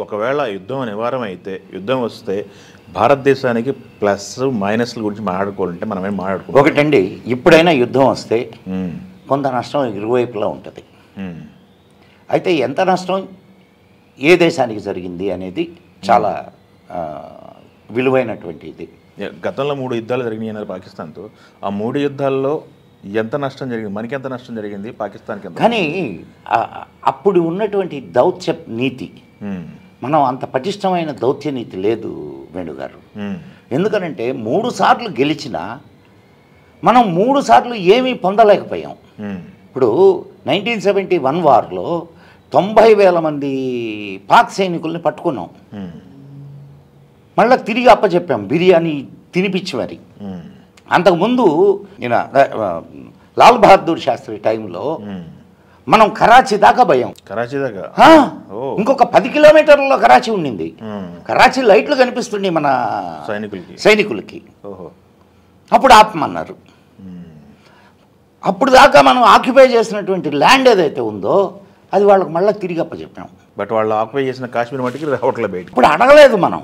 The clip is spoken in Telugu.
ఒకవేళ యుద్ధం నివారణ అయితే యుద్ధం వస్తే భారతదేశానికి ప్లస్ మైనస్ల గురించి మాట్లాడుకోవాలంటే మనం ఏం మాట్లాడుకోవాలి? ఒకటండి, ఇప్పుడైనా యుద్ధం వస్తే కొంత నష్టం ఇరువైపులా ఉంటుంది. అయితే ఎంత నష్టం ఏ దేశానికి జరిగింది అనేది చాలా విలువైనటువంటి ఇది. గతంలో 3 యుద్ధాలు జరిగినాయి అన్నారు పాకిస్తాన్తో. ఆ 3 యుద్ధాల్లో ఎంత నష్టం జరిగింది? మనకి ఎంత నష్టం జరిగింది, పాకిస్తాన్కి ఎంత? కానీ అప్పుడు ఉన్నటువంటి దౌత్య నీతి, మనం అంత పటిష్టమైన దౌత్య నీతి లేదు వేణుగారు. ఎందుకనంటే 3 సార్లు గెలిచినా మనం 3 సార్లు ఏమీ పొందలేకపోయాం. ఇప్పుడు 1971 వార్లో 90,000 మంది పాక్ సైనికుల్ని పట్టుకున్నాం. మళ్ళీ తిరిగి అప్పచెప్పాం, బిర్యానీ తినిపించి మరి. అంతకుముందు నేను లాల్ బహదూర్ శాస్త్రి టైంలో మనం కరాచీ దాకా పోయాం. కరాచీ దాకా? ఇంకొక 10 కిలోమీటర్లలో కరాచీ ఉండింది. కరాచీ లైట్లు కనిపిస్తుంది మన సైనికులకి. అప్పుడు ఆపమన్నారు. అప్పుడు దాకా మనం ఆక్యుపై చేసినటువంటి ల్యాండ్ ఏదైతే ఉందో అది వాళ్ళకి మళ్ళీ తిరిగి అప్పచెప్పాం. బట్ వాళ్ళు ఆక్యుపై చేసిన కాశ్మీర్ మట్టికి రావట్లే బయట. ఇప్పుడు అడగలేదు మనం.